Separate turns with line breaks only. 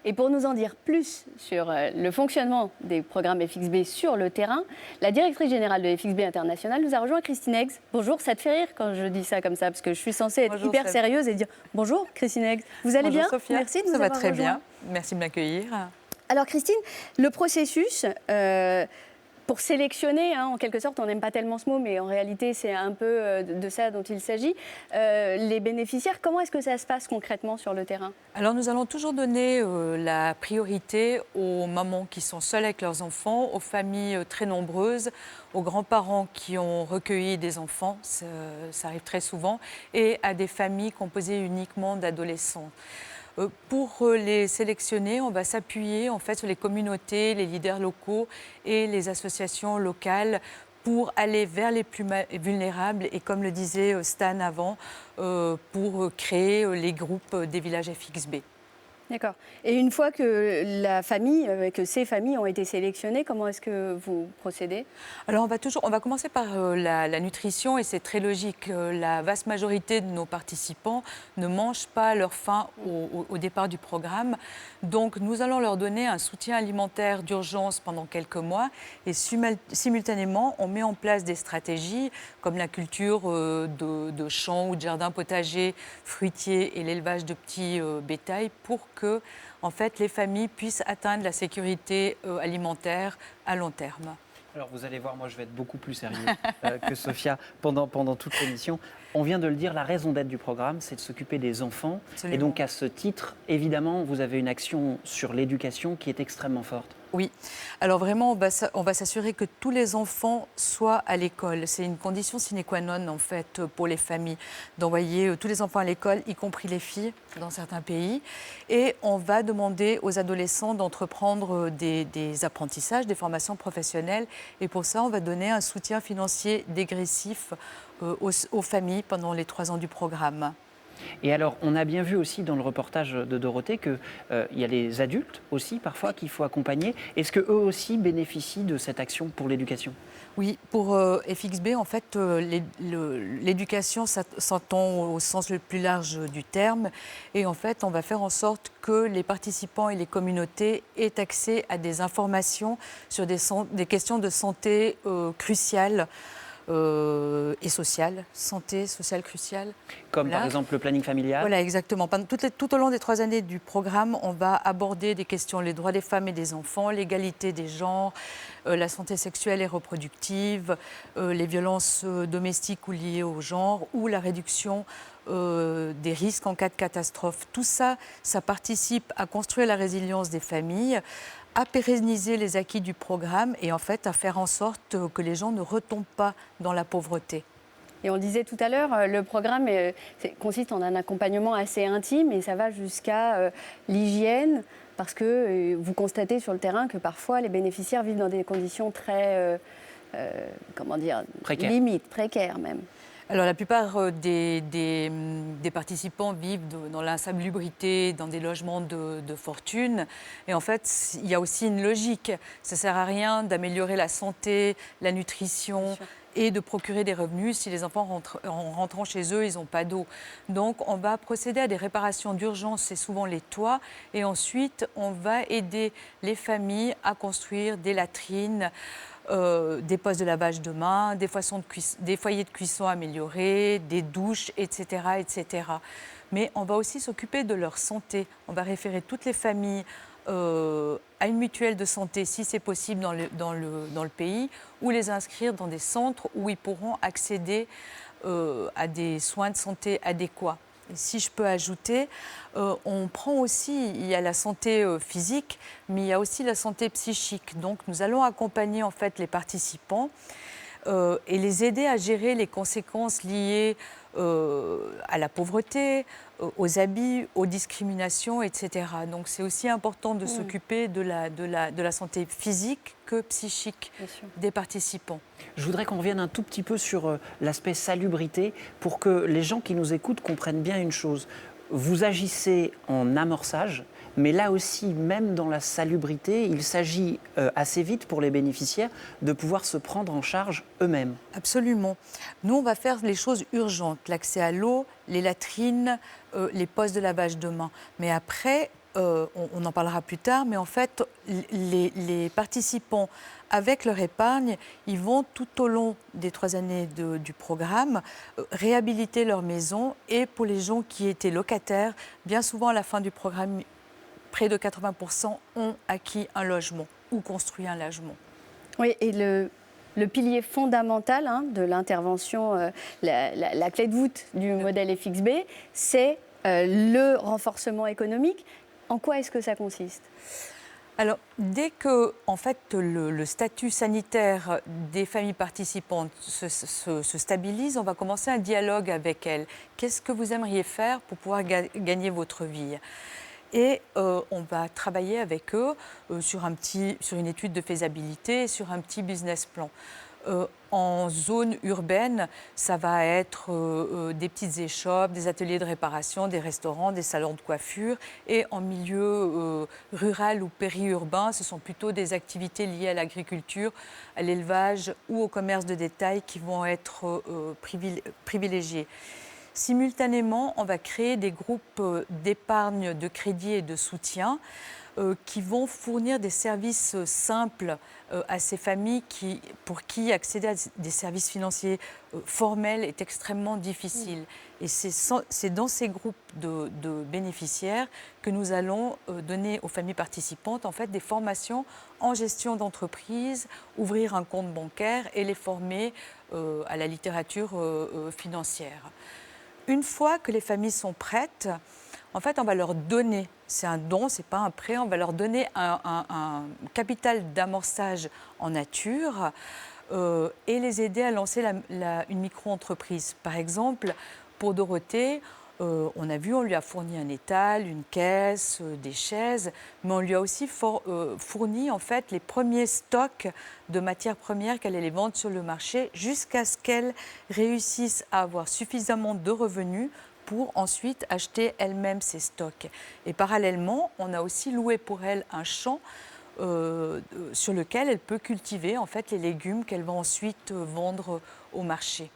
Et pour nous en dire plus sur le fonctionnement des programmes FXB sur le terrain, la directrice générale de FXB International nous a rejoint, Christine Eggs. Bonjour, ça te fait rire quand je dis ça comme ça, parce que je suis censée être
Bonjour,
hyper sérieuse et dire bonjour Christine Eggs. Vous allez
Bonjour
bien?
Sophia.
Merci de nous
Ça va
avoir
très
rejoints.
bien. Merci de m'accueillir.
Alors Christine, le processus pour sélectionner, en quelque sorte, on n'aime pas tellement ce mot, mais en réalité c'est un peu de ça dont il s'agit, les bénéficiaires, comment est-ce que ça se passe concrètement sur le terrain?
Alors nous allons toujours donner la priorité aux mamans qui sont seules avec leurs enfants, aux familles très nombreuses, aux grands-parents qui ont recueilli des enfants, ça arrive très souvent, et à des familles composées uniquement d'adolescents. Pour les sélectionner, on va s'appuyer en fait sur les communautés, les leaders locaux et les associations locales pour aller vers les plus vulnérables et, comme le disait Stan avant, pour créer les groupes des villages FXB.
D'accord. Et une fois que la famille, que ces familles ont été sélectionnées, comment est-ce que vous procédez?
Alors on va commencer par la nutrition, et c'est très logique. La vaste majorité de nos participants ne mangent pas à leur faim au départ du programme. Donc nous allons leur donner un soutien alimentaire d'urgence pendant quelques mois, et simultanément on met en place des stratégies comme la culture de champs ou de jardins potagers, fruitiers et l'élevage de petits bétails pour que en fait, les familles puissent atteindre la sécurité alimentaire à long terme.
Alors vous allez voir, moi je vais être beaucoup plus sérieux que Sophia pendant toute l'émission. On vient de le dire, la raison d'être du programme, c'est de s'occuper des enfants.
Absolument.
Et donc à ce titre, évidemment, vous avez une action sur l'éducation qui est extrêmement forte.
Oui. Alors vraiment, on va s'assurer que tous les enfants soient à l'école. C'est une condition sine qua non, en fait, pour les familles, d'envoyer tous les enfants à l'école, y compris les filles, dans certains pays. Et on va demander aux adolescents d'entreprendre des apprentissages, des formations professionnelles. Et pour ça, on va donner un soutien financier dégressif aux familles pendant les 3 ans du programme.
Et alors, on a bien vu aussi dans le reportage de Dorothée qu'il y a les adultes aussi, parfois, qu'il faut accompagner. Est-ce qu'eux aussi bénéficient de cette action pour l'éducation?
Oui, pour FXB, en fait, l'éducation s'entend au sens le plus large du terme. Et en fait, on va faire en sorte que les participants et les communautés aient accès à des informations sur des questions de santé cruciales. Et sociale, santé sociale cruciale.
Comme
Voilà.
par exemple le planning familial?
Voilà, exactement. Tout au long des 3 années du programme, on va aborder des questions, les droits des femmes et des enfants, l'égalité des genres, la santé sexuelle et reproductive, les violences domestiques ou liées au genre, ou la réduction des risques en cas de catastrophe. Tout ça, ça participe à construire la résilience des familles, à pérenniser les acquis du programme et en fait à faire en sorte que les gens ne retombent pas dans la pauvreté.
Et on le disait tout à l'heure, le programme consiste en un accompagnement assez intime et ça va jusqu'à l'hygiène, parce que vous constatez sur le terrain que parfois les bénéficiaires vivent dans des conditions très,
Précaires.
limites, précaires même.
Alors la plupart des participants vivent dans l'insalubrité, dans des logements de fortune. Et en fait, il y a aussi une logique. Ça ne sert à rien d'améliorer la santé, la nutrition et de procurer des revenus si les enfants en rentrant chez eux, ils n'ont pas d'eau. Donc on va procéder à des réparations d'urgence, c'est souvent les toits. Et ensuite, on va aider les familles à construire des latrines, des postes de lavage de mains, des foyers de cuisson améliorés, des douches, etc., etc. Mais on va aussi s'occuper de leur santé. On va référer toutes les familles à une mutuelle de santé, si c'est possible dans le pays, ou les inscrire dans des centres où ils pourront accéder à des soins de santé adéquats. Et si je peux ajouter, on prend aussi, il y a la santé physique, mais il y a aussi la santé psychique. Donc nous allons accompagner en fait les participants et les aider à gérer les conséquences liées à la pauvreté, aux abus, aux discriminations, etc. Donc c'est aussi important de s'occuper de la santé physique que psychique des participants.
Je voudrais qu'on revienne un tout petit peu sur l'aspect salubrité pour que les gens qui nous écoutent comprennent bien une chose. Vous agissez en amorçage, mais là aussi, même dans la salubrité, il s'agit assez vite pour les bénéficiaires de pouvoir se prendre en charge eux-mêmes.
Absolument. Nous, on va faire les choses urgentes, l'accès à l'eau, les latrines, les postes de lavage de mains. Mais après, on en parlera plus tard, mais en fait, les participants, avec leur épargne, ils vont tout au long des 3 années du programme réhabiliter leur maison. Et pour les gens qui étaient locataires, bien souvent à la fin du programme, près de 80% ont acquis un logement ou construit un logement.
Oui, et le pilier fondamental de l'intervention, la clé de voûte du modèle FXB, c'est le renforcement économique. En quoi est-ce que ça consiste ?
Alors, dès que en fait, le statut sanitaire des familles participantes se stabilise, on va commencer un dialogue avec elles. Qu'est-ce que vous aimeriez faire pour pouvoir gagner votre vie ? Et on va travailler avec eux sur une étude de faisabilité, sur un petit business plan. En zone urbaine, ça va être des petites échoppes, des ateliers de réparation, des restaurants, des salons de coiffure. Et en milieu rural ou périurbain, ce sont plutôt des activités liées à l'agriculture, à l'élevage ou au commerce de détail qui vont être privilégiés. Simultanément, on va créer des groupes d'épargne, de crédit et de soutien qui vont fournir des services simples à ces familles pour qui accéder à des services financiers formels est extrêmement difficile. Et c'est dans ces groupes de bénéficiaires que nous allons donner aux familles participantes en fait, des formations en gestion d'entreprise, ouvrir un compte bancaire et les former à la littérature financière. Une fois que les familles sont prêtes, en fait, on va leur donner, c'est un don, ce n'est pas un prêt, on va leur donner un capital d'amorçage en nature et les aider à lancer une micro-entreprise. Par exemple, pour Dorothée, on a vu, on lui a fourni un étal, une caisse, des chaises, mais on lui a aussi fourni en fait, les premiers stocks de matières premières qu'elle allait vendre sur le marché jusqu'à ce qu'elle réussisse à avoir suffisamment de revenus pour ensuite acheter elle-même ses stocks. Et parallèlement, on a aussi loué pour elle un champ sur lequel elle peut cultiver en fait, les légumes qu'elle va ensuite vendre au marché.